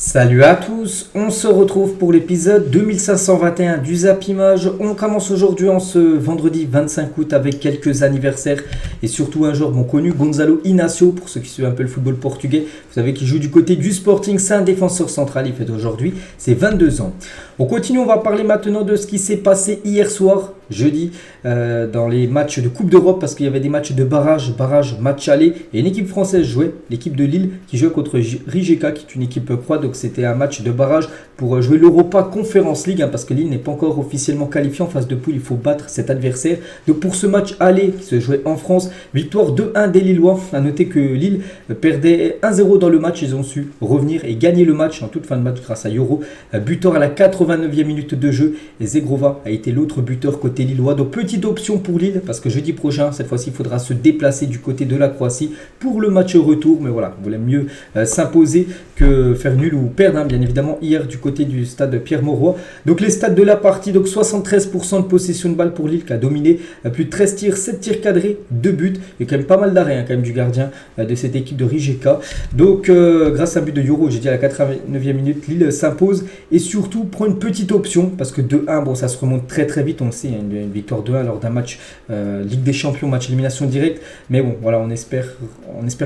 Salut à tous, on se retrouve pour l'épisode 2521 du Zap Image. On commence aujourd'hui en ce vendredi 25 août avec quelques anniversaires et surtout un joueur bon connu, Gonzalo Inácio, pour ceux qui suivent un peu le football portugais. Vous savez qu'il joue du côté du Sporting, c'est un défenseur central, il fait aujourd'hui ses 22 ans. On continue, on va parler maintenant de ce qui s'est passé hier soir, jeudi, dans les matchs de Coupe d'Europe, parce qu'il y avait des matchs de barrage, match aller, et une équipe française jouait, l'équipe de Lille qui jouait contre Rijeka, qui est une équipe pro, donc c'était un match de barrage pour jouer l'Europa Conference League, parce que Lille n'est pas encore officiellement qualifié en phase de poule, il faut battre cet adversaire. Donc pour ce match aller qui se jouait en France, victoire 2-1 des Lillois. À noter que Lille perdait 1-0 dans le match, ils ont su revenir et gagner le match en toute fin de match grâce à Yoro, buteur à la 89e minute de jeu, et Zegrova a été l'autre buteur côté lillois. Donc petite option pour Lille, parce que jeudi prochain, cette fois-ci, il faudra se déplacer du côté de la Croatie pour le match retour. Mais voilà, on voulait mieux s'imposer que faire nul ou perdre, bien évidemment, hier du côté du stade Pierre-Mauroy. Donc les stats de la partie, donc 73% de possession de balle pour Lille qui a dominé, plus de 13 tirs, 7 tirs cadrés, 2 buts. Il y a quand même pas mal d'arrêts quand même du gardien de cette équipe de Rijeka. Donc grâce à un but de Yoro, j'ai dit à la 89e minute, Lille s'impose et surtout prend une petite option, parce que 2-1, bon, ça se remonte très très vite, on le sait, une victoire 2-1 lors d'un match Ligue des Champions, match élimination directe. Mais bon, voilà, on espère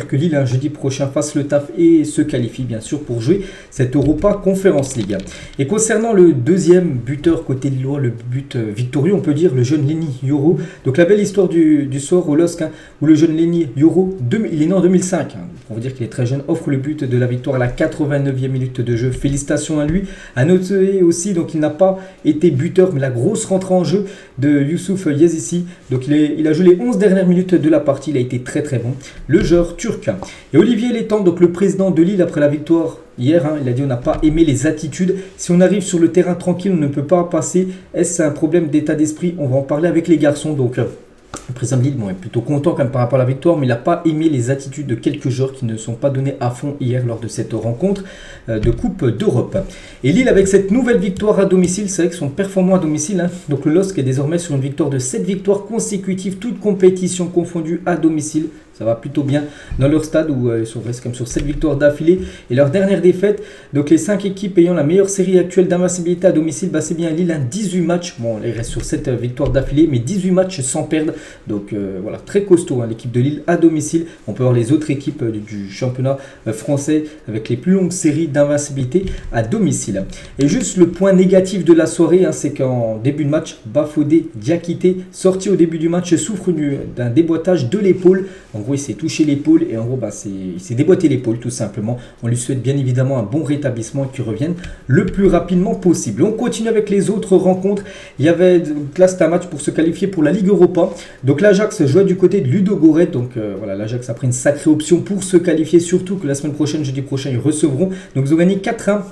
que Lille, jeudi prochain, fasse le taf et se qualifie bien sûr pour jouer cette Europa Conference League. Et concernant le deuxième buteur côté lillois, le but victorieux, on peut dire, le jeune Lenny Yoro. Donc la belle histoire du soir au LOSC, où le jeune Lenny Yoro, il est né en 2005, on va dire qu'il est très jeune, offre le but de la victoire à la 89e minute de jeu. Félicitations à lui. À noter aussi, donc il n'a pas été buteur, mais la grosse rentrée en jeu de Youssouf Yazisi. Donc il a joué les 11 dernières minutes de la partie, il a été très très bon, le joueur turc. Et Olivier Létang, donc le président de Lille, après la victoire hier, il a dit on n'a pas aimé les attitudes. Si on arrive sur le terrain tranquille, on ne peut pas passer. Est-ce un problème d'état d'esprit? On va en parler avec les garçons. Donc le président de Lille est plutôt content quand même par rapport à la victoire, mais il n'a pas aimé les attitudes de quelques joueurs qui ne sont pas donnés à fond hier lors de cette rencontre de Coupe d'Europe. Et Lille, avec cette nouvelle victoire à domicile, c'est vrai qu'ils sont performants à domicile. Donc le LOSC est désormais sur une victoire de 7 victoires consécutives, toutes compétitions confondues à domicile. Ça va plutôt bien dans leur stade où ils sont restés comme sur 7 victoires d'affilée. Et leur dernière défaite, donc les 5 équipes ayant la meilleure série actuelle d'invincibilité à domicile, c'est bien Lille, 18 matchs. Bon, ils restent sur 7 victoires d'affilée, mais 18 matchs sans perdre. Donc voilà, très costaud l'équipe de Lille à domicile. On peut voir les autres équipes du championnat français avec les plus longues séries d'invincibilité à domicile. Et juste le point négatif de la soirée, c'est qu'en début de match, Bafodé Diakité, sorti au début du match, souffre d'un déboîtage de l'épaule. En gros, il s'est touché l'épaule et en gros, il s'est déboîté l'épaule tout simplement. On lui souhaite bien évidemment un bon rétablissement et qu'il revienne le plus rapidement possible. On continue avec les autres rencontres. Il y avait là, c'est un match pour se qualifier pour la Ligue Europa. Donc l'Ajax jouait du côté de Ludogorets. Donc voilà, l'Ajax a pris une sacrée option pour se qualifier, surtout que la semaine prochaine, jeudi prochain, ils recevront. Donc ils ont gagné 4-1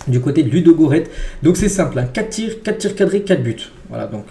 du côté de Ludogorets. Donc c'est simple, 4 tirs cadrés, 4 buts. Voilà, donc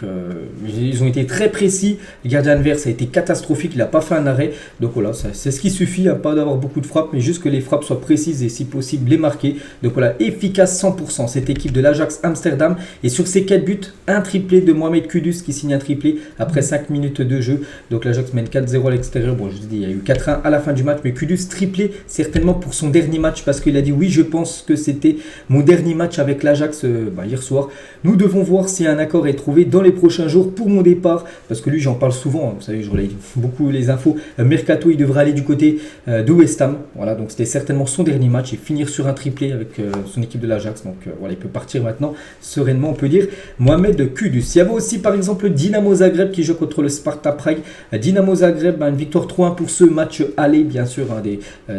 ils ont été très précis. Le gardien adverse a été catastrophique, il n'a pas fait un arrêt. Donc voilà, c'est ce qui suffit, pas d'avoir beaucoup de frappes, mais juste que les frappes soient précises et si possible les marquer. Donc voilà, efficace 100%, cette équipe de l'Ajax Amsterdam. Et sur ces 4 buts, un triplé de Mohamed Kudus qui signe un triplé après 5 minutes de jeu. Donc l'Ajax mène 4-0 à l'extérieur. Bon, je vous dis, il y a eu 4-1 à la fin du match, mais Kudus triplé certainement pour son dernier match, parce qu'il a dit oui, je pense que c'était mon dernier match avec l'Ajax hier soir. Nous devons voir si un accord est trouvé dans les prochains jours pour mon départ, parce que lui j'en parle souvent, vous savez, je relaye beaucoup les infos. Mercato, il devrait aller du côté de West Ham, voilà, donc c'était certainement son dernier match et finir sur un triplé avec son équipe de l'Ajax. Donc voilà, il peut partir maintenant sereinement, on peut dire, Mohamed Kudus. Il y avait aussi par exemple Dynamo Zagreb qui joue contre le Sparta Prague. Dynamo Zagreb, une victoire 3-1 pour ce match aller, bien sûr,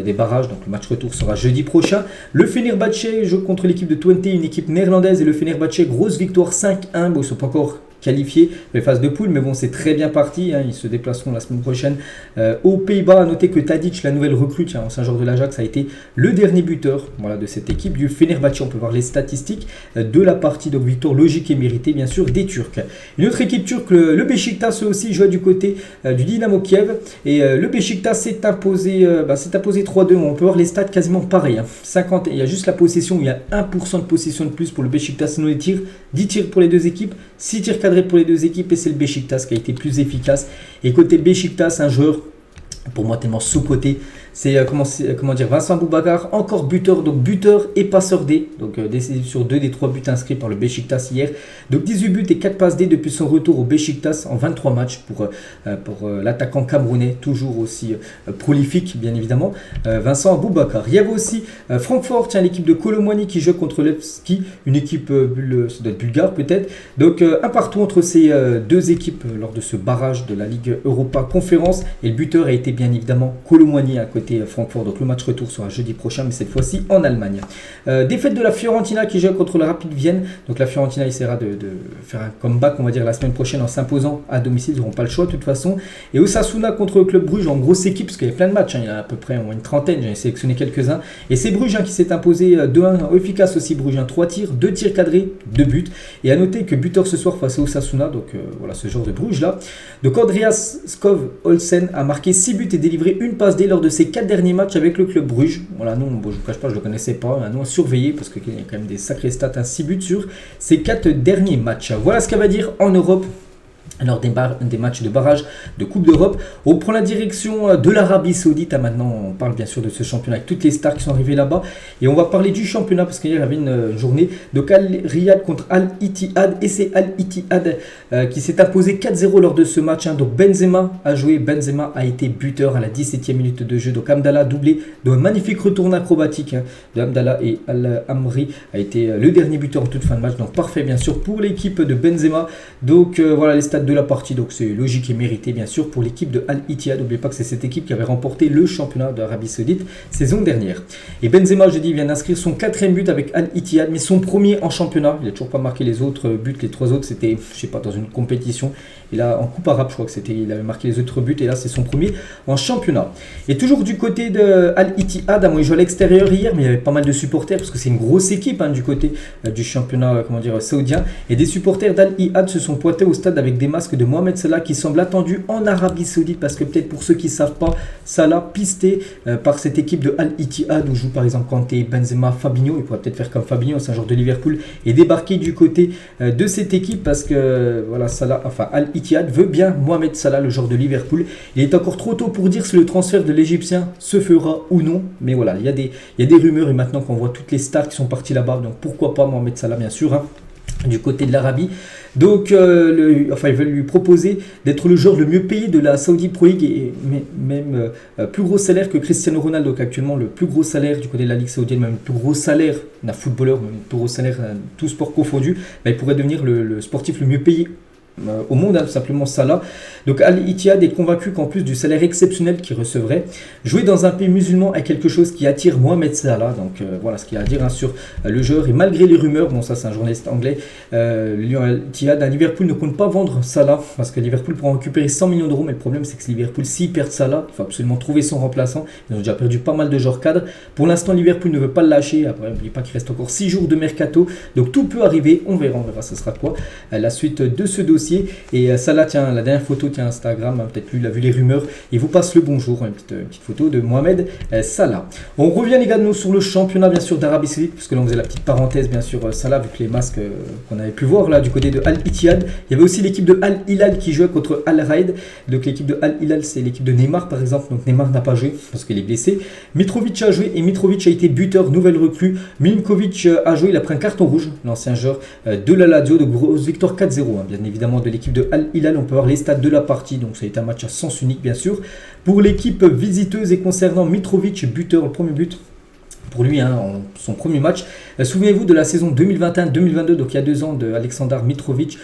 des barrages. Donc le match retour sera jeudi prochain. Le Fenerbahçe joue contre l'équipe de Twente, une équipe néerlandaise, et le Fenerbahçe, grosse victoire 5-1. Bon, ils ne sont pas encore qualifiés les phases de poule, mais bon, c'est très bien parti, ils se déplaceront la semaine prochaine aux Pays-Bas. À noter que Tadic, la nouvelle recrue, ancien joueur de l'Ajax, a été le dernier buteur, voilà, de cette équipe du Fenerbahçe. On peut voir les statistiques de la partie, donc victoire logique et méritée bien sûr des Turcs. Une autre équipe turque, le Beşiktaş aussi, jouait du côté du Dynamo Kiev, et le Beşiktaş s'est imposé 3-2. On peut voir les stats quasiment pareils, 50, il y a juste la possession, il y a 1% de possession de plus pour le Beşiktaş. Sinon les tirs, 10 tirs pour les deux équipes, 6 tirs cadrés pour les deux équipes, et c'est le Beşiktaş qui a été plus efficace. Et côté Beşiktaş, un joueur pour moi tellement sous-coté, c'est comment dire, Vincent Aboubakar, encore buteur, donc buteur et passeur D, donc décisif sur 2 des 3 buts inscrits par le Beşiktaş hier. Donc 18 buts et 4 passes D depuis son retour au Beşiktaş en 23 matchs pour l'attaquant camerounais, toujours aussi prolifique bien évidemment, Vincent Aboubakar. Il y avait aussi Francfort, l'équipe de Colomwani qui joue contre Levski, une équipe ça doit être bulgare peut-être. Donc un partout entre ces deux équipes lors de ce barrage de la Ligue Europa Conférence, et le buteur a été bien évidemment Colomwani à côté Francfort. Donc le match retour sera jeudi prochain, mais cette fois-ci en Allemagne. Défaite de la Fiorentina qui joue contre le Rapid Vienne. Donc la Fiorentina essaiera de faire un comeback, on va dire, la semaine prochaine en s'imposant à domicile. Ils n'auront pas le choix de toute façon. Et Osasuna contre le Club Bruges, en grosse équipe, parce qu'il y a plein de matchs, il y en a à peu près une trentaine, j'en ai sélectionné quelques-uns. Et c'est Bruges qui s'est imposé 2-1, efficace aussi Bruges, 3 tirs, 2 tirs cadrés, 2 buts. Et à noter que buteur ce soir face à Osasuna, donc voilà ce genre de Bruges là. Donc Andreas Skov Olsen a marqué 6 buts et délivré une passe D lors de ses 4 derniers matchs avec le Club Bruges. Voilà, non, bon, je ne vous cache pas, je ne le connaissais pas, un nom à surveiller parce qu'il y a quand même des sacrés stats, 6 buts sur ces 4 derniers matchs. Voilà ce qu'elle va dire en Europe. Alors des matchs de barrage de Coupe d'Europe. On prend la direction de l'Arabie Saoudite. Maintenant, on parle bien sûr de ce championnat avec toutes les stars qui sont arrivées là-bas. Et on va parler du championnat parce qu'il y avait une journée de Al Riyad contre Al Ittihad. Et c'est Al Ittihad qui s'est imposé 4-0 lors de ce match. Donc Benzema a joué. Benzema a été buteur à la 17e minute de jeu. Donc Hamdallah doublé d'un magnifique retour acrobatique de Hamdallah, et Al Amri a été le dernier buteur en toute fin de match. Donc parfait bien sûr pour l'équipe de Benzema. Donc voilà les stats de la partie, donc c'est logique et mérité bien sûr pour l'équipe de Al Ittihad. N'oubliez pas que c'est cette équipe qui avait remporté le championnat d'Arabie Saoudite saison dernière. Et Benzema, je dis, vient d'inscrire son 4e but avec Al Ittihad, mais son premier en championnat. Il n'a toujours pas marqué les autres buts. Les 3 autres c'était, je sais pas, dans une compétition. Et là, en coupe arabe, je crois que c'était, il avait marqué les autres buts, et là c'est son premier en championnat. Et toujours du côté de Al Ittihad, il jouait à l'extérieur hier, mais il y avait pas mal de supporters parce que c'est une grosse équipe du côté du championnat, saoudien. Et des supporters d'Al Ittihad se sont pointés au stade avec des masques de Mohamed Salah qui semble attendu en Arabie Saoudite, parce que peut-être pour ceux qui ne savent pas, Salah pisté par cette équipe de Al Ittihad où joue par exemple Kanté, Benzema, Fabinho. Il pourrait peut-être faire comme Fabinho, c'est un joueur de Liverpool, et débarquer du côté de cette équipe parce que voilà, Salah, enfin Al Ittihad veut bien Mohamed Salah, le joueur de Liverpool. Il est encore trop tôt pour dire si le transfert de l'Égyptien se fera ou non, mais voilà, il y a des rumeurs, et maintenant qu'on voit toutes les stars qui sont parties là-bas, donc pourquoi pas Mohamed Salah bien sûr, du côté de l'Arabie. Donc, ils veulent lui proposer d'être le joueur le mieux payé de la Saudi Pro League, et même plus gros salaire que Cristiano Ronaldo. Donc actuellement, le plus gros salaire du côté de la Ligue saoudienne, même le plus gros salaire d'un footballeur, même le plus gros salaire tout sport confondu, il pourrait devenir le sportif le mieux payé au monde, tout simplement Salah. Donc Al Ittihad est convaincu qu'en plus du salaire exceptionnel qu'il recevrait, jouer dans un pays musulman est quelque chose qui attire Mohamed Salah. Donc voilà ce qu'il y a à dire sur le joueur. Et malgré les rumeurs, bon ça c'est un journaliste anglais, Al Ittihad à Liverpool ne compte pas vendre Salah parce que Liverpool pourra récupérer 100 millions d'euros, mais le problème c'est que Liverpool, s'il perd Salah, il faut absolument trouver son remplaçant. Ils ont déjà perdu pas mal de joueurs cadres. Pour l'instant, Liverpool ne veut pas le lâcher. Après, n'oubliez pas qu'il reste encore 6 jours de mercato, donc tout peut arriver. On verra ce sera quoi la suite de ce dossier. Et Salah, tiens, la dernière photo, tiens, Instagram, peut-être lui, il a vu les rumeurs, il vous passe le bonjour, une petite photo de Mohamed Salah. On revient les gars, nous, sur le championnat bien sûr d'Arabie Saoudite, parce que là on faisait la petite parenthèse bien sûr Salah, vu que les masques qu'on avait pu voir là du côté de Al Ittihad. Il y avait aussi l'équipe de Al Hilal qui jouait contre Al Raed. Donc l'équipe de Al Hilal, c'est l'équipe de Neymar par exemple, donc Neymar n'a pas joué parce qu'il est blessé. Mitrovic a joué, et Mitrovic a été buteur, nouvelle recrue. Milinkovic a joué, il a pris un carton rouge, l'ancien joueur de la Lazio. De grosse victoire 4-0 bien évidemment de l'équipe de Al Hilal. On peut voir les stats de la partie, donc ça a été un match à sens unique bien sûr pour l'équipe visiteuse. Et concernant Mitrovic, buteur, le premier but pour lui, son premier match. Souvenez-vous de la saison 2021-2022, donc il y a 2 ans, de Aleksandar Mitrovic,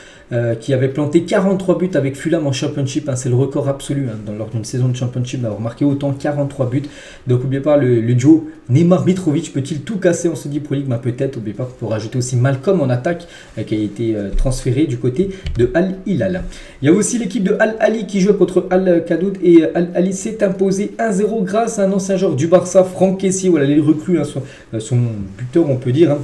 qui avait planté 43 buts avec Fulham en Championship. C'est le record absolu lors d'une saison de Championship d'avoir marqué autant, 43 buts. Donc n'oubliez pas le duo Neymar-Mitrovic, peut-il tout casser en Saudi Pro League? Peut-être. N'oubliez pas qu'on peut rajouter aussi Malcolm en attaque, qui a été transféré du côté de Al Hilal. Il y a aussi l'équipe de Al Ali qui joue contre Al Kadoud, et Al Ali s'est imposé 1-0 grâce à un ancien joueur du Barça, Franck Kessié. Voilà les recrues, son buteur on peut dire.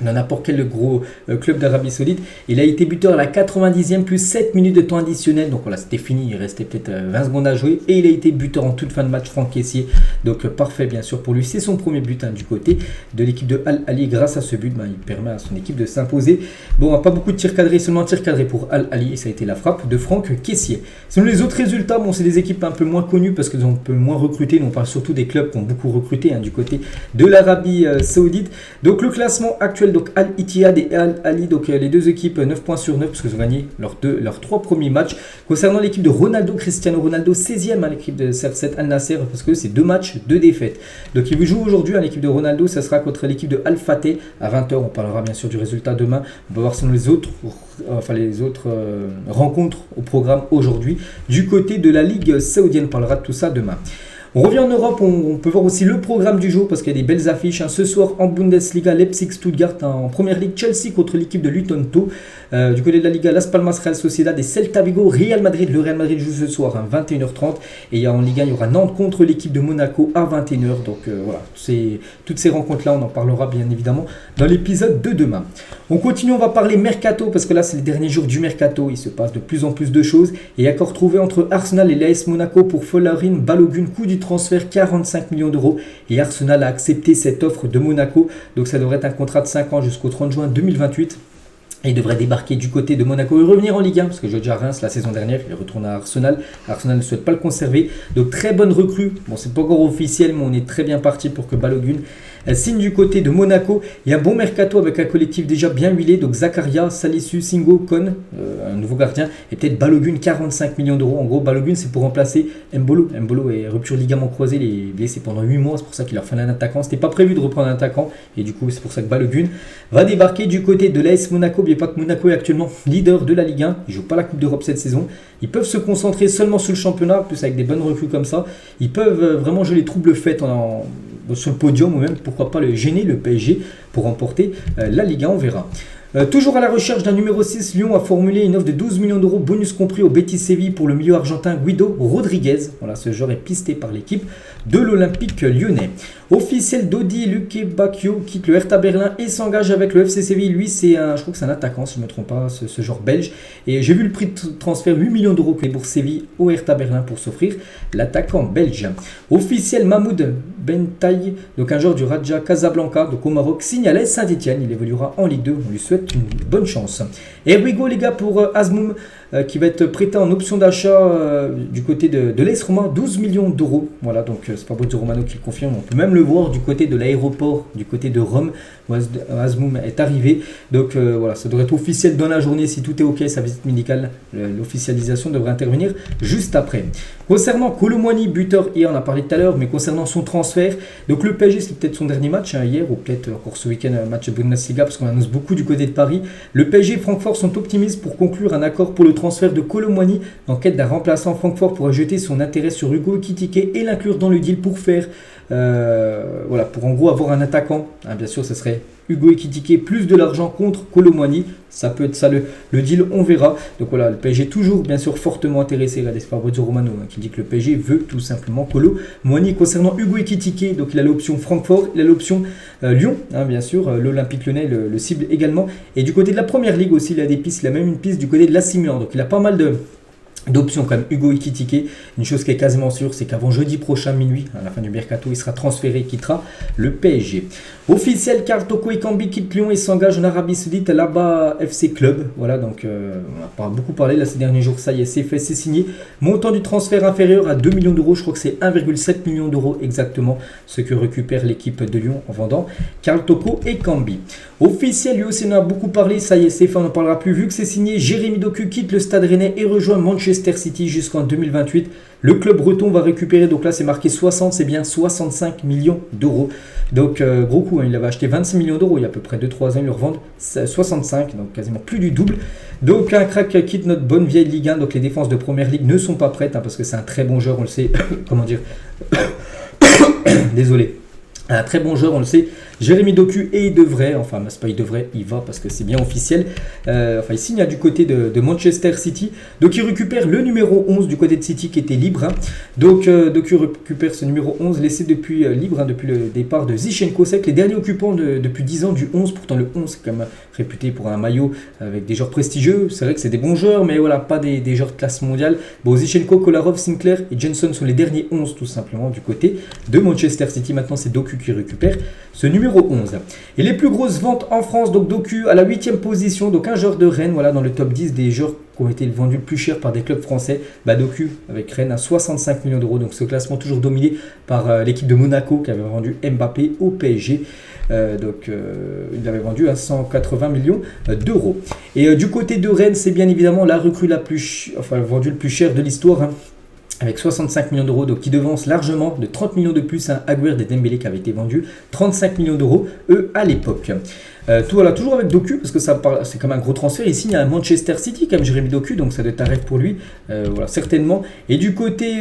dans n'importe quel gros club d'Arabie Saoudite. Il a été buteur à la 90e plus 7 minutes de temps additionnel. Donc voilà, c'était fini, il restait peut-être 20 secondes à jouer. Et il a été buteur en toute fin de match, Franck Kessié. Donc parfait bien sûr pour lui. C'est son premier but du côté de l'équipe de Al Ahly. Grâce à ce but, il permet à son équipe de s'imposer. Bon, pas beaucoup de tirs cadrés, seulement un tir cadré pour Al Ahly. Et ça a été la frappe de Franck Kessié. Selon les autres résultats, c'est des équipes un peu moins connues parce qu'elles ont un peu moins recruté. On parle surtout des clubs qui ont beaucoup recruté du côté de l'Arabie Saoudite. Donc le classement actuel, donc Al-Ittihad et Al Ahly, donc les deux équipes 9 points sur 9 parce qu'ils ont gagné leurs 3 premiers matchs. Concernant l'équipe de Ronaldo, Cristiano Ronaldo 16e, l'équipe de CR7 Al Nasser, parce que c'est 2 matchs, 2 défaites. Donc il joue aujourd'hui l'équipe de Ronaldo, ça sera contre l'équipe de Al Fateh à 20h. On parlera bien sûr du résultat demain. On va voir selon les autres rencontres au programme aujourd'hui. Du côté de la Ligue saoudienne, on parlera de tout ça demain. On revient en Europe, on peut voir aussi le programme du jour parce qu'il y a des belles affiches. Ce soir en Bundesliga, Leipzig-Stuttgart, en Première Ligue, Chelsea contre l'équipe de Luton Town. Du côté de la Liga, Las Palmas, Real Sociedad et Celta Vigo, Real Madrid. Le Real Madrid joue ce soir à 21h30. Et en Liga, il y aura Nantes contre l'équipe de Monaco à 21h. Donc voilà, toutes ces rencontres-là, on en parlera bien évidemment dans l'épisode de demain. On continue, on va parler Mercato parce que là, c'est les derniers jours du Mercato. Il se passe de plus en plus de choses. Et accord trouvé entre Arsenal et l'AS Monaco pour Folarin Balogun, coût du transfert 45 millions d'euros. Et Arsenal a accepté cette offre de Monaco. Donc ça devrait être un contrat de 5 ans jusqu'au 30 juin 2028. Et il devrait débarquer du côté de Monaco et revenir en Ligue 1 parce que Georges Reims la saison dernière, il retourne à Arsenal. Arsenal ne souhaite pas le conserver. Donc très bonne recrue. Bon, c'est pas encore officiel, mais on est très bien parti pour que Balogun signe du côté de Monaco. Il y a un bon mercato avec un collectif déjà bien huilé. Donc Zakaria, Salisu, Singo, Kon, un nouveau gardien. Et peut-être Balogun, 45 millions d'euros. En gros, Balogun, c'est pour remplacer Mbolo. Mbolo est rupture ligament croisé. Il est blessé pendant 8 mois. C'est pour ça qu'il leur fallait un attaquant. C'était pas prévu de reprendre un attaquant. Et du coup, c'est pour ça que Balogun va débarquer du côté de l'AS Monaco. N'oubliez pas que Monaco est actuellement leader de la Ligue 1. Ils ne jouent pas la Coupe d'Europe cette saison. Ils peuvent se concentrer seulement sur le championnat. En plus, avec des bonnes recrues comme ça, ils peuvent vraiment jouer les troubles faits sur le podium ou même pourquoi pas gêner le PSG pour remporter la Ligue 1, on verra. Toujours à la recherche d'un numéro 6, Lyon a formulé une offre de 12 millions d'euros, bonus compris au Betis Séville pour le milieu argentin Guido Rodriguez. Voilà, ce joueur est pisté par l'équipe de l'Olympique lyonnais. Officiel, Dodi Lukebakio quitte le Hertha Berlin et s'engage avec le FC Séville. Lui, je crois que c'est un attaquant, si je ne me trompe pas, ce genre belge. Et j'ai vu le prix de transfert, 8 millions d'euros pour Séville au Hertha Berlin pour s'offrir l'attaquant belge. Officiel, Mahmoud Bentaï, donc un joueur du Raja Casablanca, donc au Maroc, signe à l'AS Saint-Etienne. Il évoluera en Ligue 2. On lui souhaite une bonne chance. Et we go les gars pour Azmoum qui va être prêté en option d'achat du côté de l'AS Roma, 12 millions d'euros. Voilà, donc c'est Fabrizio Romano qui le confirme. On peut même le voir du côté de l'aéroport, du côté de Rome, où Azmoum est arrivé. Donc voilà, ça devrait être officiel dans la journée si tout est ok. Sa visite médicale, l'officialisation devrait intervenir juste après. Concernant Kolo Muani, buteur, hier on a parlé tout à l'heure, mais concernant son transfert, donc le PSG c'est peut-être son dernier match hier, ou peut-être encore ce week-end match de Bundesliga, parce qu'on annonce beaucoup du côté de Paris. Le PSG et Francfort sont optimistes pour conclure un accord pour le transfert de Kolo Muani. En quête d'un remplaçant, Francfort pourrait jeter son intérêt sur Hugo Ekitike et l'inclure dans le deal pour faire, pour en gros avoir un attaquant. Bien sûr, ce serait Hugo Ekitike plus de l'argent contre Kolo Muani. Ça peut être ça le deal, on verra. Donc voilà, le PSG toujours bien sûr fortement intéressé. Regardez, c'est Fabrizio Romano qui dit que le PSG veut tout simplement Kolo Muani. Concernant Hugo Ekitike, donc il a l'option Francfort, il a l'option Lyon, bien sûr, l'Olympique Lyonnais le cible également. Et du côté de la Première Ligue aussi, il a des pistes, il a même une piste du côté de l'AC Milan. Donc il a pas mal d'options quand même. Hugo Ekitike, une chose qui est quasiment sûre, c'est qu'avant jeudi prochain minuit, à la fin du mercato, il sera transféré et quittera le PSG. Officiel, Karl Toko Ekambi quitte Lyon et s'engage en Arabie Saoudite à l'Aba FC Club. Voilà, donc on a pas beaucoup parlé là ces derniers jours, ça y est, c'est fait, c'est signé. Montant du transfert inférieur à 2 millions d'euros, je crois que c'est 1,7 million d'euros exactement ce que récupère l'équipe de Lyon en vendant Karl Toko Ekambi. Officiel, lui aussi on a beaucoup parlé, ça y est, c'est fait, on n'en parlera plus vu que c'est signé. Jérémy Doku quitte le Stade Rennais et rejoint Manchester City jusqu'en 2028. Le club breton va récupérer, donc là c'est marqué 60, c'est bien 65 millions d'euros. Donc gros coup, il avait acheté 26 millions d'euros il y a à peu près 2-3 ans, ils le revendent 65, donc quasiment plus du double. Donc un crack quitte notre bonne vieille Ligue 1, donc les défenses de Première Ligue ne sont pas prêtes, parce que c'est un très bon joueur, on le sait, comment dire, désolé. Un très bon joueur, on le sait, Jérémy Doku et il devrait, enfin c'est pas il devrait, il va parce que c'est bien officiel, il signe du côté de Manchester City. Donc il récupère le numéro 11 du côté de City qui était libre. Donc Doku récupère ce numéro 11 laissé depuis libre depuis le départ de Zinchenko. C'est les derniers occupants depuis 10 ans du 11. Pourtant le 11 c'est quand même réputé pour un maillot avec des joueurs prestigieux. C'est vrai que c'est des bons joueurs mais voilà, pas des joueurs de classe mondiale. Bon, Zinchenko, Kolarov, Sinclair et Jenson sont les derniers 11 tout simplement du côté de Manchester City. Maintenant c'est Doku qui récupère ce numéro 11. Et les plus grosses ventes en France, donc Doku à la 8e position, donc un joueur de Rennes, voilà, dans le top 10 des joueurs qui ont été vendus le plus cher par des clubs français. Doku avec Rennes à 65 millions d'euros, donc ce classement toujours dominé par l'équipe de Monaco qui avait vendu Mbappé au PSG. Il l'avait vendu à 180 millions d'euros. Et du côté de Rennes, c'est bien évidemment la recrue vendue le plus cher de l'histoire. Avec 65 millions d'euros, donc qui devance largement de 30 millions de plus à Agüero et Dembélé qui avait été vendu 35 millions d'euros, eux, à l'époque. Toujours avec Doku, parce que c'est quand même un gros transfert. Il signe à Manchester City, comme Jérémy Doku, donc ça doit être un rêve pour lui, certainement. Et du côté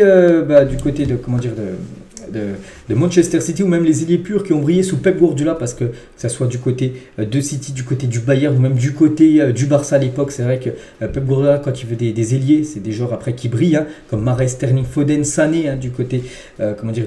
de Manchester City, ou même les ailiers purs qui ont brillé sous Pep Guardiola, parce que ça soit du côté de City, du côté du Bayern ou même du côté du Barça à l'époque, c'est vrai que Pep Guardiola, quand il veut des ailiers, c'est des joueurs après qui brillent, comme Mahrez, Sterling, Foden, Sané, du côté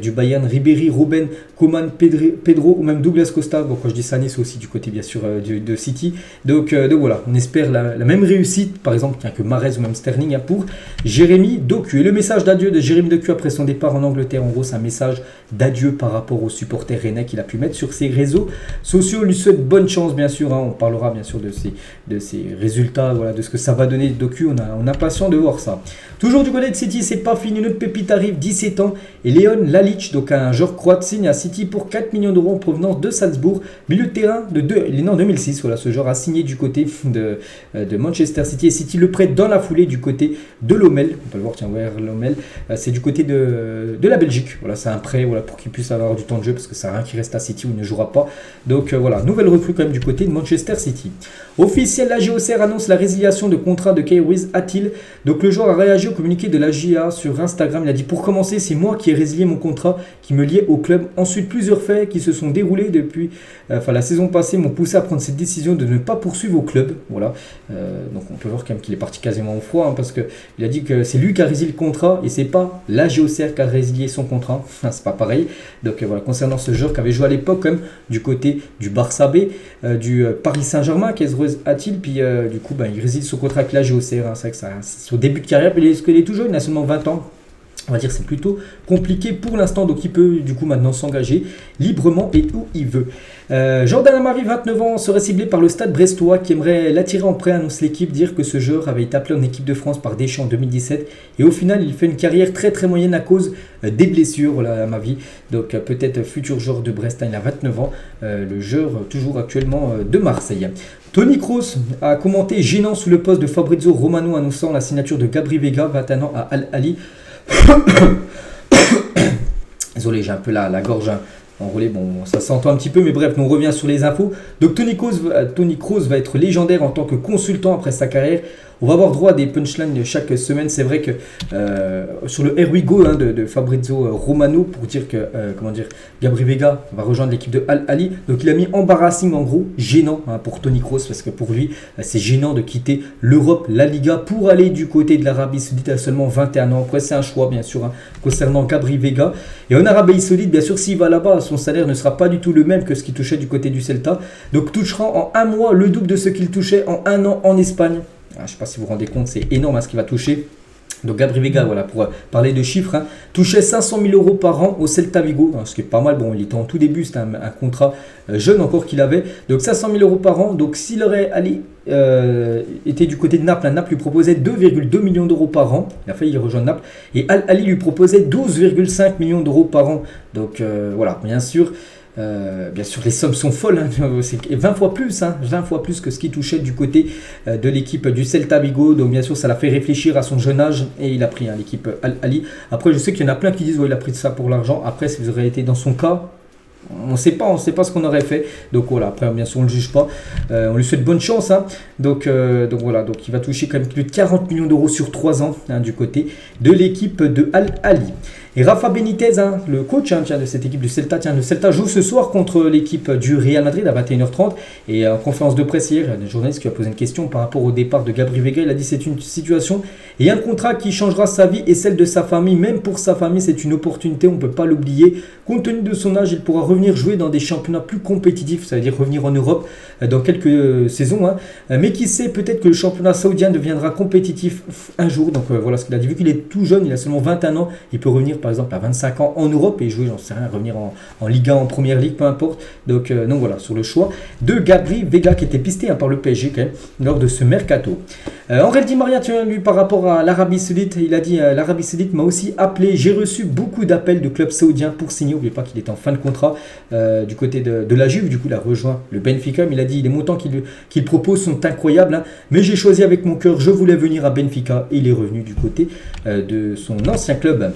du Bayern, Ribéry, Robben, Coman, Pedro ou même Douglas Costa. Bon, quand je dis Sané, c'est aussi du côté bien sûr de City. Donc voilà, on espère la même réussite, par exemple, que Mahrez ou même Sterling pour Jérémy Doku. Et le message d'adieu de Jérémy Doku après son départ en Angleterre, en gros, c'est un message d'adieu par rapport aux supporters rennais qu'il a pu mettre sur ses réseaux sociaux. On lui souhaite bonne chance, bien sûr. On parlera bien sûr de ses résultats, voilà, de ce que ça va donner Doku. On a patient de voir ça. Toujours du côté de City, c'est pas fini. Notre pépite arrive, 17 ans. Et Leon Lalic, donc un joueur croate, signe à City pour 4 millions d'euros en provenance de Salzbourg. Milieu de terrain il est né en 2006. Voilà, ce joueur a signé du côté de Manchester City. Et City le prête dans la foulée du côté de Lommel. On peut le voir, tiens, Lommel. C'est du côté de la Belgique. Voilà, c'est un prêt pour qu'il puisse avoir du temps de jeu parce que ça sert à rien qu'il reste à City où il ne jouera pas. Donc voilà, nouvelle recrue quand même du côté de Manchester City. Officiel, la JOCR annonce la résiliation de contrat de Kairouiz Atil. Donc le joueur a réagi au communiqué de la JA sur Instagram. Il a dit: pour commencer, c'est moi qui ai résilié mon contrat qui me liait au club. Ensuite, plusieurs faits qui se sont déroulés depuis la saison passée m'ont poussé à prendre cette décision de ne pas poursuivre au club. Voilà. Donc on peut voir quand même qu'il est parti quasiment au froid parce qu'il a dit que c'est lui qui a résilié le contrat et c'est pas la JOCR qui a résilié son contrat. C'est pas pareil. Donc voilà, concernant ce joueur qui avait joué à l'époque quand même du côté du Barça B, du Paris Saint-Germain, Kairouiz Atil, puis du coup il résilie son contrat avec la JOCR. C'est vrai que c'est au début de carrière, puis il est tout jeune, il a seulement 20 ans. On va dire que c'est plutôt compliqué pour l'instant, donc il peut du coup maintenant s'engager librement et où il veut. Jordan Amavi, 29 ans, serait ciblé par le Stade brestois qui aimerait l'attirer en prêt, annonce l'équipe, dire que ce joueur avait été appelé en équipe de France par Deschamps en 2017 et au final il fait une carrière très très moyenne à cause des blessures. Voilà, Amavi, donc peut-être futur joueur de Brest, il a 29 ans, le joueur toujours actuellement de Marseille. Toni Kroos a commenté gênant sous le poste de Fabrizio Romano annonçant la signature de Gabri Veiga, 21 ans, à Al Ahly. Désolé, j'ai un peu la gorge enroulée, bon, ça s'entend un petit peu, mais bref, on revient sur les infos. Donc Toni Kroos va être légendaire en tant que consultant après sa carrière. On va avoir droit à des punchlines chaque semaine. C'est vrai que sur le Here We Go de Fabrizio Romano, pour dire que Gabri Veiga va rejoindre l'équipe de Al Ahly. Donc il a mis embarrassing, en gros, gênant pour Toni Kroos, parce que pour lui, c'est gênant de quitter l'Europe, la Liga, pour aller du côté de l'Arabie Saoudite à seulement 21 ans. Après, c'est un choix, bien sûr, concernant Gabri Veiga. Et en Arabie Saoudite, bien sûr, s'il va là-bas, son salaire ne sera pas du tout le même que ce qu'il touchait du côté du Celta. Donc touchera en un mois le double de ce qu'il touchait en un an en Espagne. Je ne sais pas si vous vous rendez compte, c'est énorme ce qu'il va toucher. Donc Gabri Veiga, voilà, pour parler de chiffres, touchait 500 000 euros par an au Celta Vigo, ce qui est pas mal. Bon, il était en tout début, c'était un contrat jeune encore qu'il avait. Donc 500 000 euros par an. Donc s'il aurait été du côté de Naples, Naples lui proposait 2,2 millions d'euros par an. Il a failli rejoindre Naples. Et Al Ahly lui proposait 12,5 millions d'euros par an. Donc voilà, bien sûr, les sommes sont folles, c'est 20 fois plus, 20 fois plus que ce qu'il touchait du côté de l'équipe du Celta Vigo. Donc bien sûr ça l'a fait réfléchir à son jeune âge et il a pris l'équipe Al Ahly. Après je sais qu'il y en a plein qui disent il a pris ça pour l'argent. Après si vous auriez été dans son cas, on ne sait pas ce qu'on aurait fait. Donc voilà, après bien sûr on ne le juge pas. On lui souhaite bonne chance. Donc voilà, donc il va toucher quand même plus de 40 millions d'euros sur 3 ans du côté de l'équipe de Al Ahly. Et Rafa Benitez, le coach de cette équipe du Celta, le Celta joue ce soir contre l'équipe du Real Madrid à 21h30. Et en conférence de presse hier, il y a un journaliste qui a posé une question par rapport au départ de Gabri Veiga. Il a dit c'est une situation et un contrat qui changera sa vie et celle de sa famille. Même pour sa famille, c'est une opportunité, on ne peut pas l'oublier. Compte tenu de son âge, il pourra revenir jouer dans des championnats plus compétitifs, ça veut dire revenir en Europe dans quelques saisons. Mais qui sait, peut-être que le championnat saoudien deviendra compétitif un jour. Donc voilà ce qu'il a dit. Vu qu'il est tout jeune, il a seulement 21 ans, il peut revenir par exemple à 25 ans en Europe et jouer, j'en sais rien, revenir en Liga, en Première Ligue, peu importe. Donc voilà, sur le choix de Gabri Veiga qui était pisté par le PSG quand même, lors de ce mercato. Angel Di Maria, lui, par rapport à l'Arabie Saoudite, il a dit l'Arabie Saoudite m'a aussi appelé, j'ai reçu beaucoup d'appels de clubs saoudiens pour signer. N'oubliez pas qu'il était en fin de contrat du côté de la Juve, du coup il a rejoint le Benfica, mais il a dit les montants qu'il propose sont incroyables, mais j'ai choisi avec mon cœur, je voulais venir à Benfica et il est revenu du côté de son ancien club.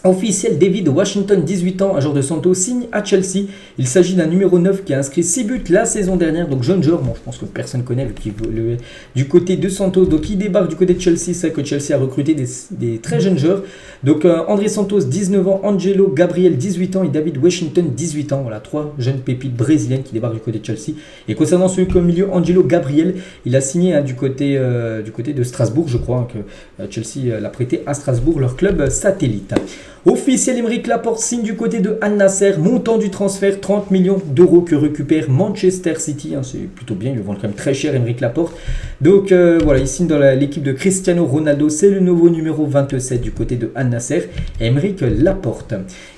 Officiel, David Washington, 18 ans, un joueur de Santos, signe à Chelsea. Il s'agit d'un numéro 9 qui a inscrit 6 buts la saison dernière. Donc jeune joueur, je pense que personne ne connaît vu qu'il est du côté de Santos. Donc il débarque du côté de Chelsea. C'est que Chelsea a recruté des très jeunes joueurs. Donc André Santos, 19 ans, Angelo Gabriel, 18 ans et David Washington, 18 ans. Voilà, 3 jeunes pépites brésiliennes qui débarquent du côté de Chelsea. Et concernant celui comme milieu, Angelo Gabriel, il a signé du côté de Strasbourg, je crois, que Chelsea l'a prêté à Strasbourg, leur club satellite. Officiel, Aymeric Laporte signe du côté de Al Nasser. Montant du transfert 30 millions d'euros que récupère Manchester City. C'est plutôt bien, ils le vendent quand même très cher, Aymeric Laporte. Donc voilà, il signe dans l'équipe de Cristiano Ronaldo. C'est le nouveau numéro 27 du côté de Al Nasser, Aymeric Laporte.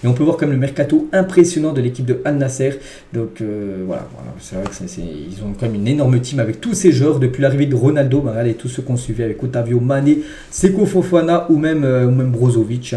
Et on peut voir comme le mercato impressionnant de l'équipe de Al Nasser. Donc voilà, c'est vrai qu'ils ont quand même une énorme team avec tous ces joueurs depuis l'arrivée de Ronaldo. Regardez tous ceux qu'on suivait avec Otavio Mané, Seko Fofana ou même Brozovic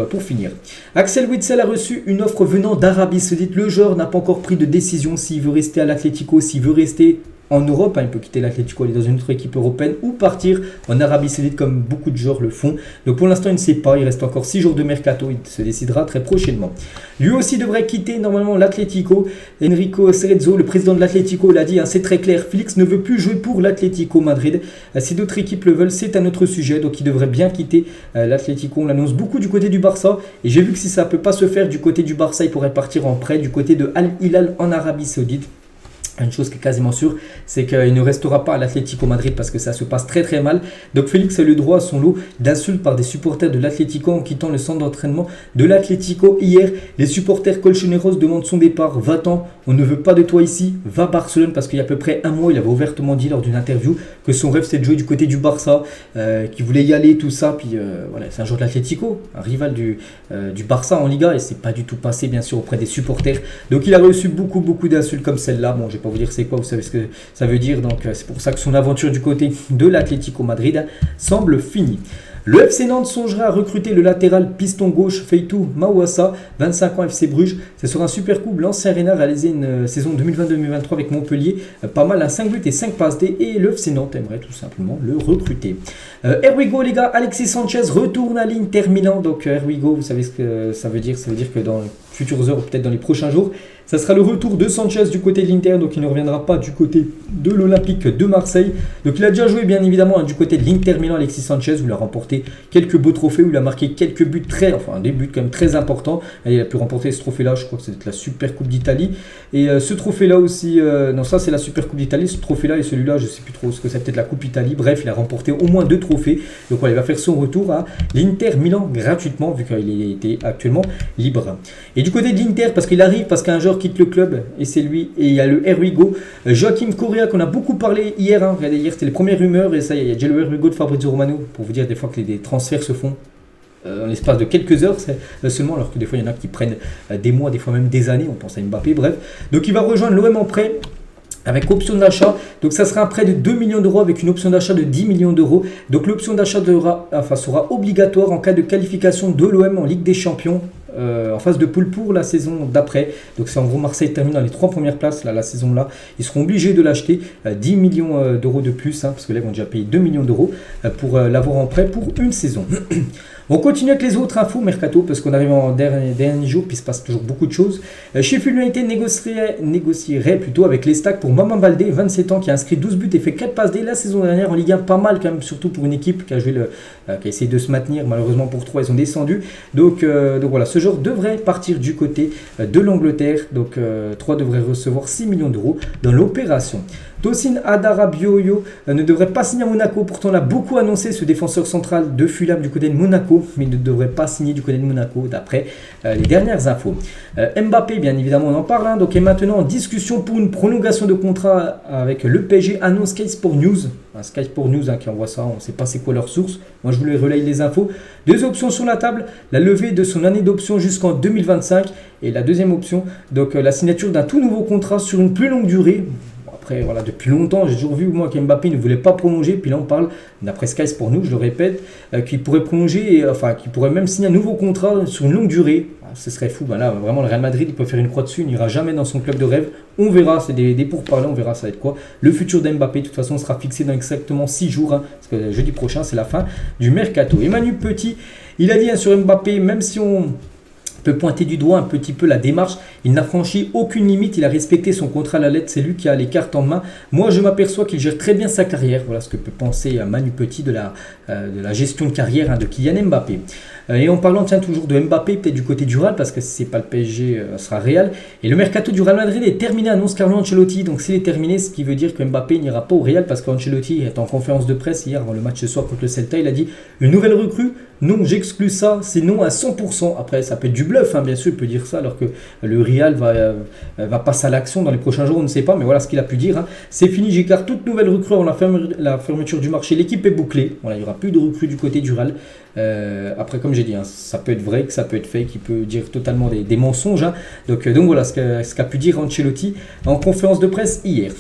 pour finir. Axel Witsel a reçu une offre venant d'Arabie Saoudite. Le joueur n'a pas encore pris de décision s'il veut rester à l'Atlético, s'il veut rester en Europe. Il peut quitter l'Atlético, aller dans une autre équipe européenne ou partir en Arabie Saoudite comme beaucoup de joueurs le font. Donc pour l'instant, il ne sait pas. Il reste encore 6 jours de mercato. Il se décidera très prochainement. Lui aussi devrait quitter normalement l'Atlético. Enrico Cerezo, le président de l'Atlético, l'a dit. C'est très clair. Félix ne veut plus jouer pour l'Atlético Madrid. Si d'autres équipes le veulent, c'est un autre sujet. Donc il devrait bien quitter l'Atlético. On l'annonce beaucoup du côté du Barça. Et j'ai vu que si ça ne peut pas se faire du côté du Barça, il pourrait partir en prêt du côté de Al Hilal en Arabie Saoudite. Une chose qui est quasiment sûre, c'est qu'il ne restera pas à l'Atlético Madrid parce que ça se passe très très mal. Donc Félix a le droit à son lot d'insultes par des supporters de l'Atlético en quittant le centre d'entraînement de l'Atlético hier. Les supporters colchoneros demandent son départ. Va-t'en, on ne veut pas de toi ici. Va à Barcelone, parce qu'il y a à peu près un mois, il avait ouvertement dit lors d'une interview que son rêve c'est de jouer du côté du Barça, qu'il voulait y aller, tout ça. Puis voilà, c'est un joueur de l'Atlético, un rival du Barça en Liga, et c'est pas du tout passé bien sûr auprès des supporters. Donc il a reçu beaucoup d'insultes comme celle-là. Bon, j'ai pas vous dire c'est quoi, vous savez ce que ça veut dire, donc c'est pour ça que son aventure du côté de l'Atlético Madrid semble finie. Le FC Nantes songera à recruter le latéral piston gauche Feitou Mawassa, 25 ans, FC Bruges. C'est sur un super coup. L'ancien Renard a réalisé une saison 2022-2023 avec Montpellier. Pas mal, à 5 buts et 5 passes D. Et le FC Nantes aimerait tout simplement le recruter. Here we go les gars, Alexis Sanchez retourne à l'Inter Milan. Donc here we go, vous savez ce que ça veut dire. Ça veut dire que dans les futures heures ou peut-être dans les prochains jours, ça sera le retour de Sanchez du côté de l'Inter. Donc il ne reviendra pas du côté de l'Olympique de Marseille. Donc il a déjà joué bien évidemment du côté de l'Inter Milan, Alexis Sanchez, où il a remporté quelques beaux trophées, où il a marqué quelques buts des buts quand même très importants. Et il a pu remporter ce trophée là, je crois que c'est la Super Coupe d'Italie. Et ce trophée là aussi, non ça c'est la Super Coupe d'Italie, ce trophée là et celui-là je sais plus trop ce que c'est, peut-être la Coupe Italie. Bref, il a remporté au moins 2 trophées. Donc voilà, il va faire son retour à l'Inter Milan gratuitement vu qu'il était actuellement libre. Et du côté de l'Inter, parce qu'il arrive, parce qu'un joueur quitte le club, et c'est lui, et il y a le Here we go, Joaquim Correa qu'on a beaucoup parlé hier, regardez, hier c'était les premières rumeurs, et ça il y a déjà le Here we go de Fabrizio Romano, pour vous dire des fois que des transferts se font en l'espace de quelques heures seulement, alors que des fois il y en a qui prennent des mois, des fois même des années, on pense à Mbappé, bref. Donc il va rejoindre l'OM en prêt, avec option d'achat. Donc ça sera un prêt de 2 millions d'euros avec une option d'achat de 10 millions d'euros. Donc l'option d'achat sera obligatoire en cas de qualification de l'OM en Ligue des Champions en phase de poule pour la saison d'après. Donc c'est en gros Marseille termine dans les 3 premières places la saison là. Ils seront obligés de l'acheter 10 millions d'euros de plus, parce que là ils vont déjà payer 2 millions d'euros pour l'avoir en prêt pour une saison. On continue avec les autres infos mercato parce qu'on arrive en dernier jour puis il se passe toujours beaucoup de choses. Sheffield United négocierait plutôt avec l'Estac pour Maman Baldé, 27 ans, qui a inscrit 12 buts et fait 4 passes dès la saison dernière en Ligue 1, pas mal quand même, surtout pour une équipe qui a essayé de se maintenir. Malheureusement pour 3 ils ont descendu. Donc voilà, ce joueur devrait partir du côté de l'Angleterre. Donc 3 devrait recevoir 6 millions d'euros dans l'opération. Tosin Adarabioyo ne devrait pas signer à Monaco, pourtant on a beaucoup annoncé ce défenseur central de Fulham du côté de Monaco, mais il ne devrait pas signer du côté de Monaco d'après les dernières infos. Mbappé, bien évidemment on en parle, hein, donc est maintenant en discussion pour une prolongation de contrat avec le PSG, annonce Sky Sport News. Sky Sport News qui envoie ça, on ne sait pas c'est quoi leur source, moi je voulais relayer les infos. 2 options sur la table, la levée de son année d'option jusqu'en 2025 et la deuxième option, donc la signature d'un tout nouveau contrat sur une plus longue durée. Après, voilà, depuis longtemps, j'ai toujours vu moi qu'Mbappé ne voulait pas prolonger. Puis là, on parle, d'après Sky Sport News, je le répète, qu'il pourrait prolonger, qu'il pourrait même signer un nouveau contrat sur une longue durée. Ce serait fou. Ben là, vraiment, le Real Madrid, il peut faire une croix dessus. Il n'ira jamais dans son club de rêve. On verra, c'est des pourparlers, on verra ça va être quoi. Le futur d'Mbappé, de toute façon, sera fixé dans exactement 6 jours. Hein, parce que jeudi prochain, c'est la fin du mercato. Emmanuel Petit, il a dit sur Mbappé, même si on peut pointer du doigt un petit peu la démarche, il n'a franchi aucune limite, il a respecté son contrat à la lettre, c'est lui qui a les cartes en main. Moi je m'aperçois qu'il gère très bien sa carrière, voilà ce que peut penser Manu Petit de la gestion de carrière de Kylian Mbappé. Et en parlant toujours de Mbappé, peut-être du côté du Real, parce que si ce n'est pas le PSG, ce sera Real. Et le mercato du Real Madrid est terminé, annonce Carlo Ancelotti. Donc s'il est terminé, ce qui veut dire que Mbappé n'ira pas au Real, parce qu'Ancelotti est en conférence de presse hier, avant le match ce soir contre le Celta, il a dit une nouvelle recrue. Non, j'exclus ça, c'est non à 100%. Après, ça peut être du bluff, hein, bien sûr, il peut dire ça, alors que le Real va passer à l'action dans les prochains jours, on ne sait pas, mais voilà ce qu'il a pu dire. Hein. C'est fini, j'écarte toute nouvelle recrue avant la fermeture du marché. L'équipe est bouclée, voilà, il n'y aura plus de recrues du côté du Real. Après, comme j'ai dit, hein, ça peut être vrai, que ça peut être fake, il peut dire totalement des mensonges. Hein. Donc voilà ce qu'a pu dire Ancelotti en conférence de presse hier.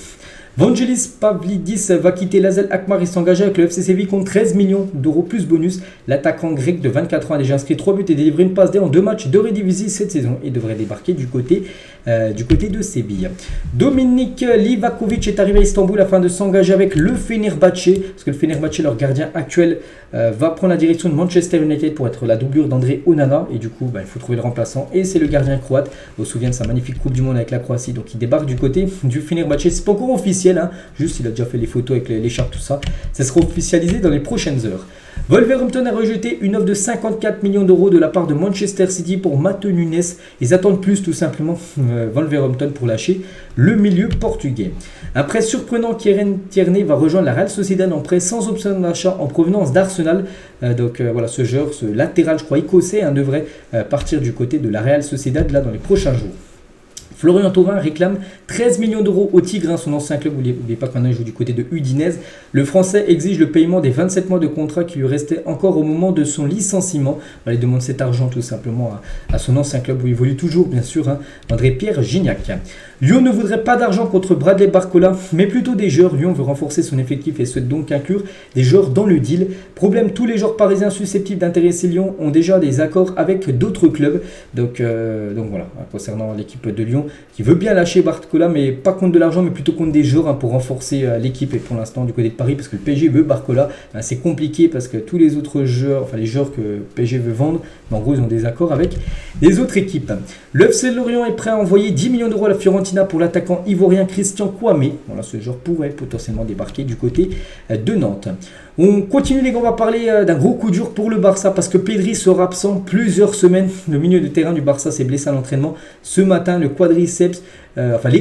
Vangelis Pavlidis va quitter l'AZ Alkmaar et s'engager avec le FC Séville contre 13 millions d'euros plus bonus. L'attaquant grec de 24 ans a déjà inscrit 3 buts et délivré une passe D en 2 matchs de Eredivisie cette saison et devrait débarquer du côté de Séville. Dominik Livakovic est arrivé à Istanbul afin de s'engager avec le Fenerbahçe, parce que le Fenerbahçe, leur gardien actuel, va prendre la direction de Manchester United pour être la doublure d'André Onana et du coup il faut trouver le remplaçant et c'est le gardien croate. On se souvient de sa magnifique Coupe du Monde avec la Croatie, donc il débarque du côté du Fenerbahçe. C'est pas encore officiel, hein, juste il a déjà fait les photos avec l'écharpe, tout ça. Ça sera officialisé dans les prochaines heures. Wolverhampton a rejeté une offre de 54 millions d'euros de la part de Manchester City pour Matheus Nunes. Ils attendent plus tout simplement Wolverhampton pour lâcher le milieu portugais. Un prêt surprenant, Kieran Tierney va rejoindre la Real Sociedad en prêt sans option d'achat en provenance d'Arsenal. Voilà, ce joueur, ce latéral, je crois écossais, devrait partir du côté de la Real Sociedad là dans les prochains jours. Florian Thauvin réclame 13 millions d'euros au Tigre, son ancien club. N'oubliez pas qu'on joue du côté de Udinese. Le Français exige le paiement des 27 mois de contrat qui lui restait encore au moment de son licenciement. Il demande cet argent tout simplement à son ancien club où il évolue toujours, bien sûr, André-Pierre Gignac. Lyon ne voudrait pas d'argent contre Bradley Barcola, mais plutôt des joueurs. Lyon veut renforcer son effectif et souhaite donc inclure des joueurs dans le deal. Problème, tous les joueurs parisiens susceptibles d'intéresser Lyon ont déjà des accords avec d'autres clubs. Donc voilà, concernant l'équipe de Lyon, qui veut bien lâcher Barcola, mais pas contre de l'argent, mais plutôt contre des joueurs pour renforcer l'équipe. Et pour l'instant, du côté de Paris, parce que le PSG veut Barcola, c'est compliqué parce que tous les autres joueurs, enfin les joueurs que le PSG veut vendre, en gros, ils ont des accords avec les autres équipes. Le FC Lorient est prêt à envoyer 10 millions d'euros à la Fiorentina pour l'attaquant ivoirien Christian Kouamé. Voilà, ce joueur pourrait potentiellement débarquer du côté de Nantes. On continue les gars, on va parler d'un gros coup dur pour le Barça parce que Pedri sera absent plusieurs semaines. Le milieu de terrain du Barça s'est blessé à l'entraînement. Ce matin, les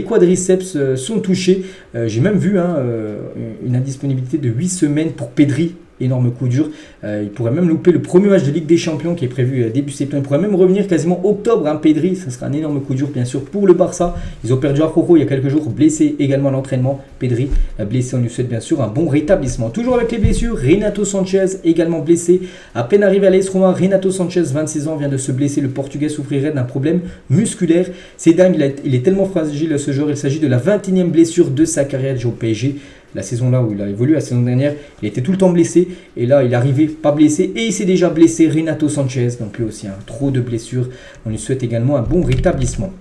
quadriceps sont touchés. J'ai même vu une indisponibilité de 8 semaines pour Pedri. Énorme coup dur. Il pourrait même louper le premier match de Ligue des Champions qui est prévu début septembre. Il pourrait même revenir quasiment octobre. Pedri, ça sera un énorme coup dur bien sûr pour le Barça. Ils ont perdu Araujo il y a quelques jours, blessé également à l'entraînement. Pedri blessé, on lui souhaite bien sûr un bon rétablissement. Toujours avec les blessures, Renato Sanchez également blessé. À peine arrivé à l'AS Roma, Renato Sanchez, 26 ans, vient de se blesser. Le Portugais souffrirait d'un problème musculaire. C'est dingue, il est tellement fragile ce joueur. Il s'agit de la 21e blessure de sa carrière au PSG. La saison là où il a évolué, la saison dernière, il était tout le temps blessé. Et là, il est arrivé pas blessé. Et il s'est déjà blessé, Renato Sanchez. Donc lui aussi, trop de blessures. On lui souhaite également un bon rétablissement.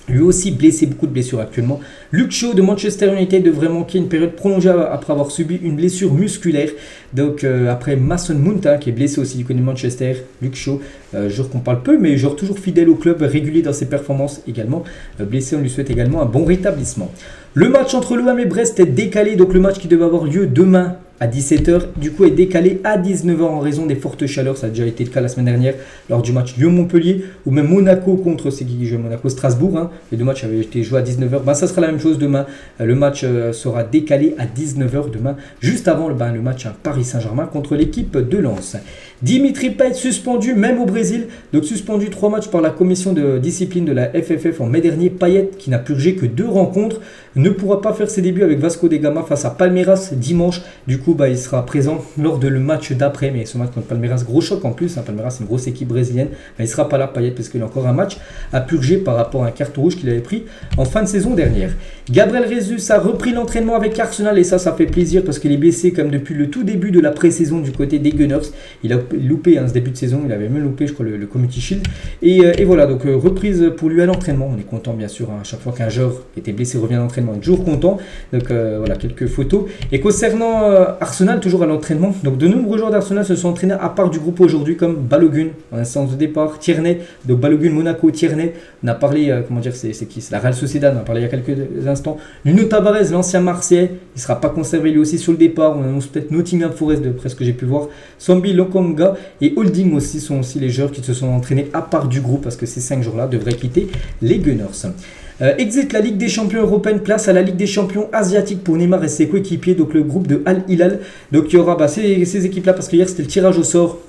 Lui aussi blessé, beaucoup de blessures actuellement. Luke Shaw de Manchester United devrait manquer une période prolongée après avoir subi une blessure musculaire. Donc après Mason Mount qui est blessé aussi du côté de Manchester. Luke Shaw, joueur qu'on parle peu mais joueur toujours fidèle au club, régulier dans ses performances également. Blessé, on lui souhaite également un bon rétablissement. Le match entre l'OM et Brest est décalé, donc le match qui devait avoir lieu demain à 17h, du coup est décalé à 19h en raison des fortes chaleurs. Ça a déjà été le cas la semaine dernière lors du match Lyon-Montpellier ou même Monaco contre, c'est qui joue Monaco-Strasbourg. Les deux matchs avaient été joués à 19h. Ça sera la même chose demain. Le match sera décalé à 19h demain, juste avant le match à Paris Saint-Germain contre l'équipe de Lens. Dimitri Payet suspendu même au Brésil, donc suspendu 3 matchs par la commission de discipline de la FFF en mai dernier. Payet, qui n'a purgé que 2 rencontres, ne pourra pas faire ses débuts avec Vasco da Gama face à Palmeiras dimanche. Du coup, il sera présent lors de le match d'après, mais ce match contre Palmeiras, gros choc en plus. Palmeiras, c'est une grosse équipe brésilienne, mais il ne sera pas là, Payet, parce qu'il a encore un match à purger par rapport à un carton rouge qu'il avait pris en fin de saison dernière. Gabriel Jesus a repris l'entraînement avec Arsenal et ça fait plaisir parce qu'il est blessé comme depuis le tout début de la pré-saison du côté des Gunners. Il a loupé ce début de saison, il avait même loupé je crois le Community Shield et voilà, donc reprise pour lui à l'entraînement. On est content bien sûr, à chaque fois qu'un joueur était blessé revient à l'entraînement, on est toujours content. Donc voilà, quelques photos. Et concernant Arsenal, toujours à l'entraînement, donc de nombreux joueurs d'Arsenal se sont entraînés à part du groupe aujourd'hui, comme Balogun en instance de départ, Tierney, donc Balogun Monaco, Tierney, on a parlé, c'est qui, c'est la Real Sociedad, on a parlé il y a quelques instants. Nuno Tavares, l'ancien Marseillais, il ne sera pas conservé lui aussi sur le départ. On annonce peut-être Nottingham Forest d'après ce que j'ai pu voir. Sambi Lokonga et Holding aussi sont aussi les joueurs qui se sont entraînés à part du groupe parce que ces 5 joueurs-là devraient quitter les Gunners. Exit la Ligue des Champions européenne, place à la Ligue des Champions asiatique pour Neymar et ses coéquipiers, donc le groupe de Al Hilal. Donc il y aura ces équipes-là parce que hier c'était le tirage au sort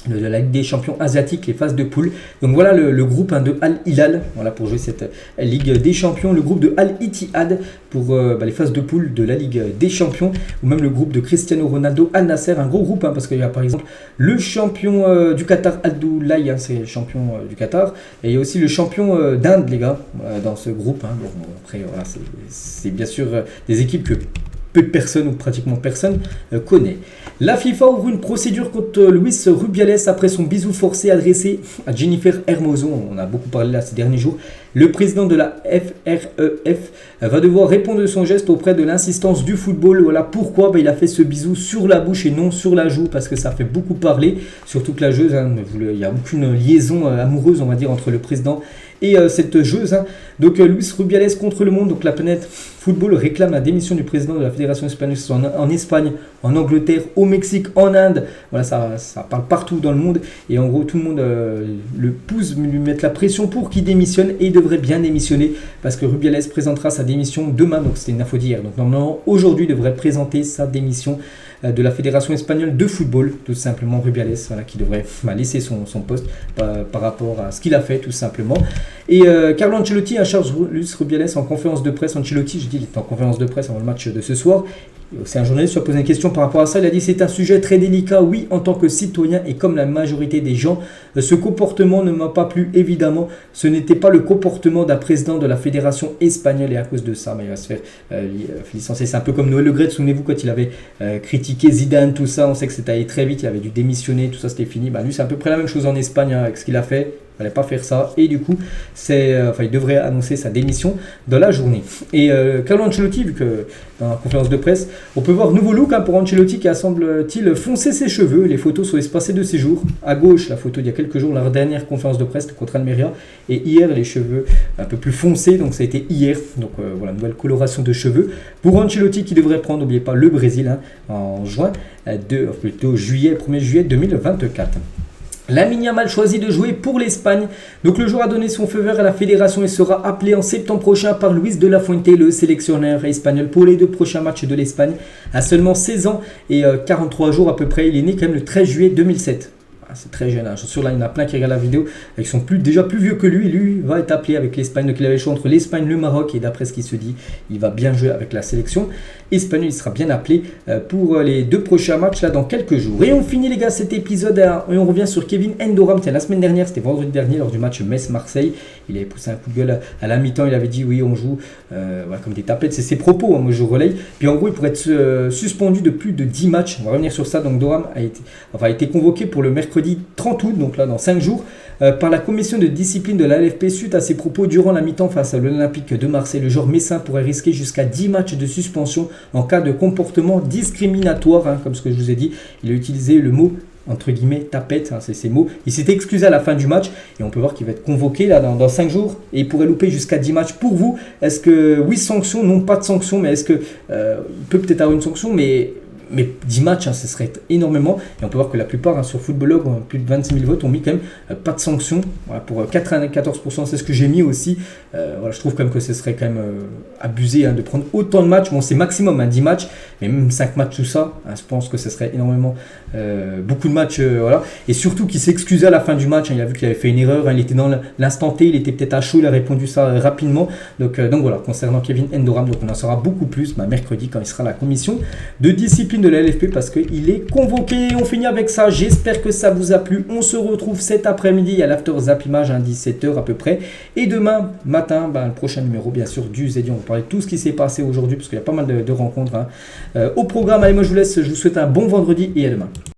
de la Ligue des Champions asiatiques, les phases de poule. Donc voilà le groupe de Al Hilal, voilà pour jouer cette Ligue des Champions, le groupe de Al Ittihad pour les phases de poule de la Ligue des Champions, ou même le groupe de Cristiano Ronaldo Al Nasser, un gros groupe parce qu'il y a par exemple le champion du Qatar Abdoulaye, c'est le champion du Qatar, et il y a aussi le champion d'Inde les gars, dans ce groupe. Bon, après voilà, c'est bien sûr des équipes que peu de personnes ou pratiquement personne connaît. La FIFA ouvre une procédure contre Luis Rubiales après son bisou forcé adressé à Jennifer Hermoso. On a beaucoup parlé là ces derniers jours. Le président de la FREF va devoir répondre de son geste auprès de l'insistance du football. Voilà pourquoi il a fait ce bisou sur la bouche et non sur la joue, parce que ça fait beaucoup parler. Surtout que la joueuse, il n'y a aucune liaison amoureuse, on va dire, entre le président et cette joueuse. Donc Luis Rubiales contre le monde, donc la planète football réclame la démission du président de la fédération espagnole en Espagne, en Angleterre, au Mexique, en Inde. Voilà, ça parle partout dans le monde et en gros tout le monde le pousse, lui mettre la pression pour qu'il démissionne et il devrait bien démissionner parce que Rubiales présentera sa démission demain, donc c'était une info d'hier. Donc normalement aujourd'hui il devrait présenter sa démission de la Fédération espagnole de football, tout simplement Rubiales, voilà, qui devrait laisser son poste par rapport à ce qu'il a fait tout simplement. Et Carlo Ancelotti a charge Luis Rubiales en conférence de presse. Ancelotti, je dis, il est en conférence de presse avant le match de ce soir. C'est un journaliste qui a posé une question par rapport à ça. Il a dit c'est un sujet très délicat. Oui, en tant que citoyen et comme la majorité des gens, ce comportement ne m'a pas plu. Évidemment, ce n'était pas le comportement d'un président de la fédération espagnole et à cause de ça, il va se faire licencier. C'est un peu comme Noël Le Graët. Souvenez-vous quand il avait critiqué Zidane, tout ça. On sait que c'était allé très vite. Il avait dû démissionner, tout ça c'était fini. Lui, c'est à peu près la même chose en Espagne avec ce qu'il a fait. Il ne fallait pas faire ça et du coup il devrait annoncer sa démission dans la journée. Et Carlo Ancelotti, vu que dans la conférence de presse on peut voir nouveau look pour Ancelotti qui a semble-t-il foncé ses cheveux. Les photos sont espacées de ses jours. À gauche la photo d'il y a quelques jours, la dernière conférence de presse contre Almeria, et hier les cheveux un peu plus foncés, donc ça a été hier. Donc voilà, nouvelle coloration de cheveux pour Ancelotti qui devrait prendre, n'oubliez pas, le Brésil en juin, plutôt juillet, 1er juillet 2024. Lamine Yamal choisit de jouer pour l'Espagne. Donc le joueur a donné son feu vert à la fédération et sera appelé en septembre prochain par Luis de la Fuente, le sélectionneur espagnol, pour les 2 prochains matchs de l'Espagne. À seulement 16 ans et 43 jours à peu près, il est né quand même le 13 juillet 2007. C'est très jeune, je suis sûr là il y en a plein qui regardent la vidéo et qui sont déjà plus vieux que lui. Lui va être appelé avec l'Espagne, donc il avait le choix entre l'Espagne et le Maroc, et d'après ce qu'il se dit, il va bien jouer avec la sélection espagnole. Il sera bien appelé pour les 2 prochains matchs là dans quelques jours. Et on finit les gars cet épisode et on revient sur Kevin Endoram. Tiens, la semaine dernière, c'était vendredi dernier lors du match Metz-Marseille, il avait poussé un coup de gueule à la mi-temps. Il avait dit oui on joue comme des tapettes, c'est ses propos, moi je relaye. Puis en gros il pourrait être suspendu de plus de 10 matchs. On va revenir sur ça. Donc Doram a été convoqué pour le mercredi mercredi 30 août, donc là dans 5 jours, par la commission de discipline de la LFP suite à ses propos durant la mi-temps face à l'Olympique de Marseille. Le joueur messin pourrait risquer jusqu'à 10 matchs de suspension en cas de comportement discriminatoire, comme ce que je vous ai dit. Il a utilisé le mot entre guillemets tapette, c'est ces mots. Il s'est excusé à la fin du match et on peut voir qu'il va être convoqué là dans 5 jours et il pourrait louper jusqu'à 10 matchs. Pour vous, est-ce que oui, sanction, non pas de sanction, mais est-ce que il peut peut-être avoir une sanction, mais 10 matchs, ce serait énormément. Et on peut voir que la plupart sur Footballog, plus de 26 000 votes, ont mis quand même pas de sanction. Voilà, pour 94%, c'est ce que j'ai mis aussi. Voilà, je trouve quand même que ce serait quand même abusé de prendre autant de matchs. Bon, c'est maximum 10 matchs, mais même 5 matchs, tout ça, je pense que ce serait énormément. Beaucoup de matchs, voilà. Et surtout qu'il s'excusait à la fin du match. Il a vu qu'il avait fait une erreur. Il était dans l'instant T, il était peut-être à chaud, il a répondu ça rapidement. Donc voilà, concernant Kevin Endoram, donc on en saura beaucoup plus mercredi quand il sera à la commission de discipline de la LFP parce qu'il est convoqué. On finit avec ça. J'espère que ça vous a plu. On se retrouve cet après-midi à l'After Zap Image à 17h à peu près. Et demain matin, le prochain numéro, bien sûr, du Zedi. On va parler de tout ce qui s'est passé aujourd'hui parce qu'il y a pas mal de rencontres au programme. Allez, moi je vous laisse. Je vous souhaite un bon vendredi et à demain.